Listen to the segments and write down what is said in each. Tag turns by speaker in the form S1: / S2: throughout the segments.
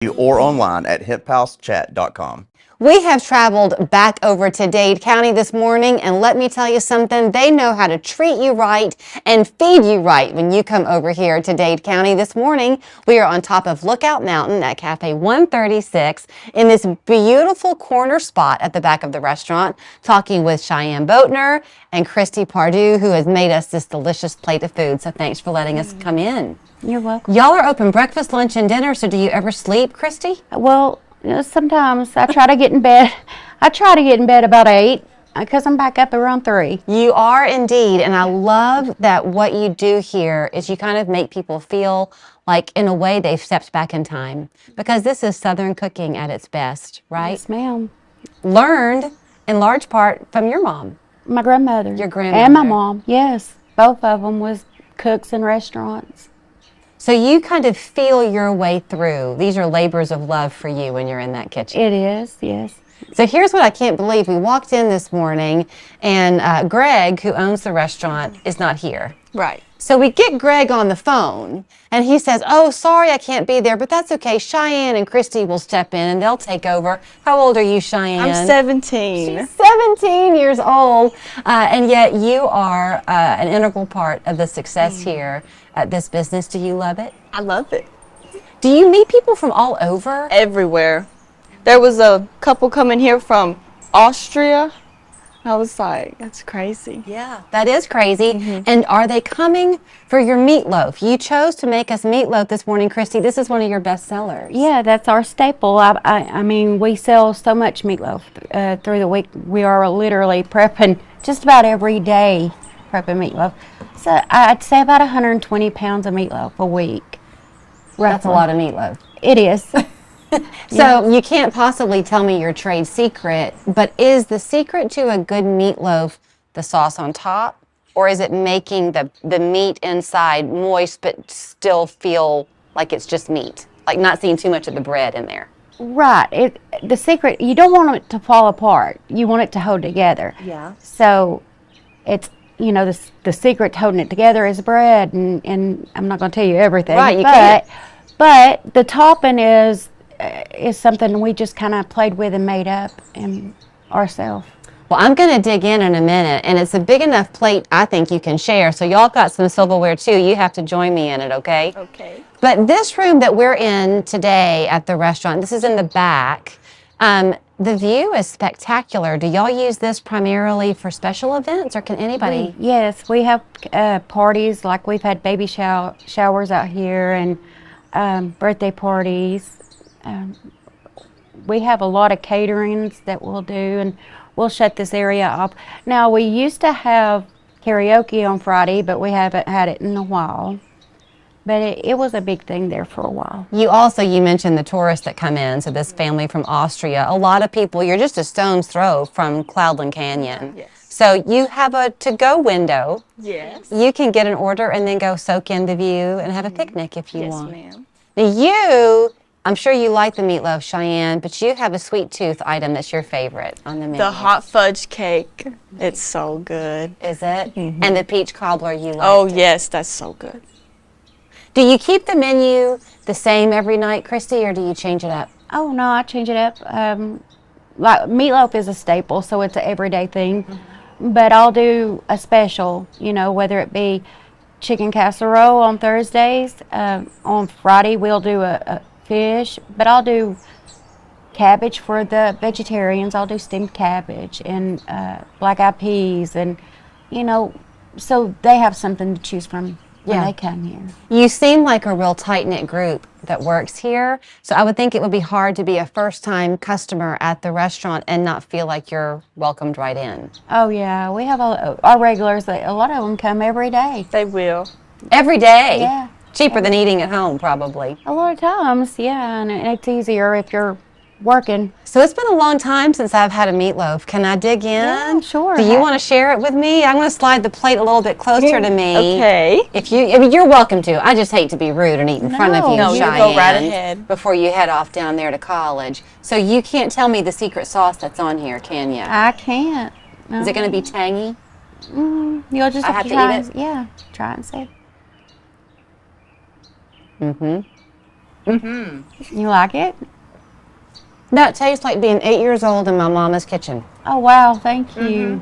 S1: or online at hiphousechat.com.
S2: We have traveled back over to Dade County this morning, and let me tell you something, they know how to treat you right and feed you right when you come over here to Dade County. This morning, we are on top of Lookout Mountain at Cafe 136 in this beautiful corner spot at the back of the restaurant, talking with Cheyenne Boatner and Christie Pardue, who has made us this delicious plate of food. So thanks for letting us come in.
S3: You're welcome.
S2: Y'all are open breakfast, lunch, and dinner, so do you ever sleep, Christie?
S3: Well, sometimes I try to get in bed. I try to get in bed about 8 because I'm back up around 3.
S2: You are indeed, and I love that what you do here is you kind of make people feel like, in a way, they've stepped back in time, because this is Southern cooking at its best, right?
S3: Yes, ma'am.
S2: Learned, in large part, from your mom.
S3: My grandmother.
S2: Your grandmother.
S3: And my mom, yes. Both of them was cooks in restaurants.
S2: So you kind of feel your way through. These are labors of love for you when you're in that kitchen.
S3: It is, yes.
S2: So here's what I can't believe. We walked in this morning, and Greg, who owns the restaurant, is not here.
S4: Right.
S2: So we get Greg on the phone, and he says, "Oh, sorry, I can't be there, but that's okay. Cheyenne and Christie will step in, and they'll take over." How old are you, Cheyenne?
S4: I'm 17.
S2: She's 17 years old, and yet you are an integral part of the success here at this business. Do you love it?
S4: I love it.
S2: Do you meet people from all over?
S4: Everywhere. There was a couple coming here from Austria. I was like, that's crazy.
S2: Yeah, that is crazy. And are they coming for your meatloaf? You chose to make us meatloaf this morning, Christie. This is one of your best sellers.
S3: Yeah, that's our staple. I mean, we sell so much meatloaf through the week. We are literally prepping just about every day, prepping meatloaf. So I'd say about 120 pounds of meatloaf a week.
S2: That's a lot of meatloaf.
S3: It is.
S2: So you can't possibly tell me your trade secret, but is the secret to a good meatloaf the sauce on top, or is it making the meat inside moist but still feel like it's just meat, like not seeing too much of the bread in there?
S3: Right. The secret, you don't want it to fall apart. You want it to hold together.
S4: Yeah.
S3: So it's, you know, the secret to holding it together is bread, and I'm not going to tell you everything.
S2: Right, you can't.
S3: But the topping is something we just kind of played with and made up ourselves.
S2: Well, I'm going to dig in a minute, and it's a big enough plate I think you can share. So y'all got some silverware too. You have to join me in it, okay?
S4: Okay.
S2: But this room that we're in today at the restaurant, this is in the back. The view is spectacular. Do y'all use this primarily for special events, or can anybody?
S3: Yes, we have parties, like we've had baby showers out here, and birthday parties. We have a lot of caterings that we'll do, and we'll shut this area up. Now, we used to have karaoke on Friday, but we haven't had it in a while. But it was a big thing there for a while.
S2: You mentioned the tourists that come in, so this family from Austria. A lot of people, you're just a stone's throw from Cloudland Canyon.
S4: Yes.
S2: So you have a to-go window.
S4: Yes.
S2: You can get an order and then go soak in the view and have a picnic if you want.
S4: Yes, ma'am.
S2: Now I'm sure you like the meatloaf, Cheyenne, but you have a sweet tooth item that's your favorite on the menu.
S4: The hot fudge cake. It's so good.
S2: Is it? And the peach cobbler you like.
S4: Oh, yes, that's so good.
S2: Do you keep the menu the same every night, Christie, or do you change it up?
S3: Oh, no, I change it up. Like meatloaf is a staple, so it's an everyday thing. But I'll do a special, you know, whether it be chicken casserole on Thursdays. On Friday, we'll do a fish, but I'll do cabbage for the vegetarians. I'll do steamed cabbage and black-eyed peas, and, you know, so they have something to choose from when they come here.
S2: You seem like a real tight-knit group that works here, so I would think it would be hard to be a first-time customer at the restaurant and not feel like you're welcomed right in.
S3: Oh, yeah. We have our regulars. A lot of them come every day.
S4: They will.
S2: Every day?
S3: Yeah.
S2: Cheaper than eating at home, probably.
S3: A lot of times, yeah, and it's easier if you're working.
S2: So it's been a long time since I've had a meatloaf. Can I dig in?
S3: Yeah, sure.
S2: Do you want to share it with me? I'm going to slide the plate a little bit closer to me.
S4: Okay.
S2: You're welcome to. I just hate to be rude and eat in front of you,
S4: No, you
S2: Cheyenne,
S4: go right ahead.
S2: before you head off down there to college. So you can't tell me the secret sauce that's on here, can you?
S3: I can't. No.
S2: Is it going to be tangy?
S3: You'll just
S2: I
S3: have to
S2: eat
S3: try
S2: it?
S3: Yeah, try it and see. You like it?
S2: That tastes like being 8 years old in my mama's kitchen.
S3: Oh, wow. Thank you.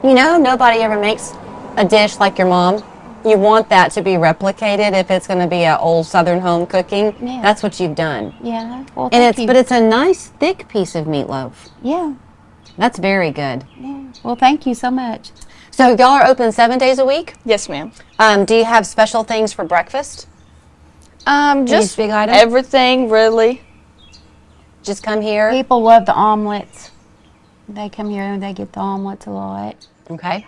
S2: You know, nobody ever makes a dish like your mom. You want that to be replicated if it's going to be an old Southern home cooking.
S3: Yeah.
S2: That's what you've done.
S3: Yeah. Well,
S2: And
S3: thank you.
S2: but it's a nice thick piece of meatloaf.
S3: Yeah.
S2: That's very good.
S3: Yeah. Well, thank you so much.
S2: So y'all are open 7 days a week?
S4: Yes, ma'am.
S2: Do you have special things for breakfast?
S4: Just
S2: big items?
S4: everything, really.
S2: Just come here.
S3: People love the omelets. They come here and they get the omelets a lot.
S2: Okay.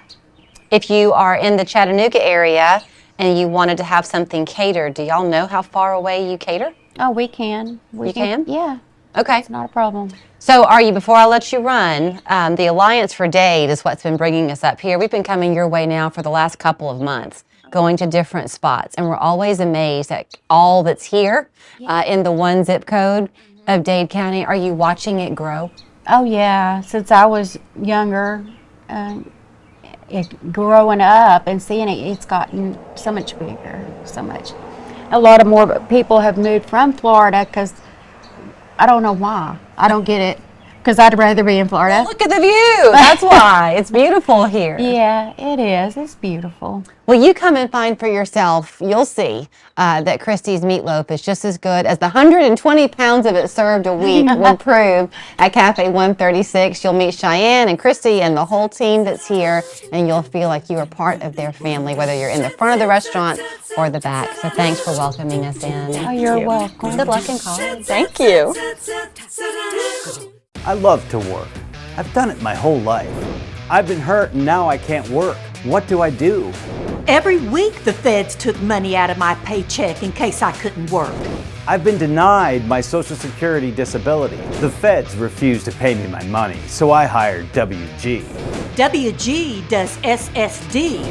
S2: If you are in the Chattanooga area and you wanted to have something catered, do y'all know how far away you cater?
S3: Oh, we can.
S2: You can?
S3: Yeah.
S2: Okay.
S3: It's not a problem.
S2: So before I let you run, the Alliance for Dade is what's been bringing us up here. We've been coming your way now for the last couple of months, going to different spots, and we're always amazed at all that's here in the 1 zip code of Dade County. Are you watching it grow?
S3: Oh, yeah. Since I was younger, growing up and seeing it, it's gotten so much bigger, so much. A lot of more people have moved from Florida because I don't know why. I don't get it because I'd rather be in Florida.
S2: Look at the view. That's why. It's beautiful here.
S3: Yeah, it is. It's beautiful.
S2: Well, you come and find for yourself. You'll see that Christie's meatloaf is just as good as the 120 pounds of it served a week will prove at Cafe 136. You'll meet Cheyenne and Christie and the whole team that's here, and you'll feel like you are part of their family, whether you're in the front of the restaurant or the back. So thanks for welcoming us in.
S3: Oh, you're welcome.
S2: Good luck in college.
S4: Thank you.
S5: I love to work. I've done it my whole life. I've been hurt and now I can't work. What do I do?
S6: Every week the feds took money out of my paycheck in case I couldn't work.
S5: I've been denied my Social Security disability. The feds refused to pay me my money, so I hired WG.
S6: WG does SSD,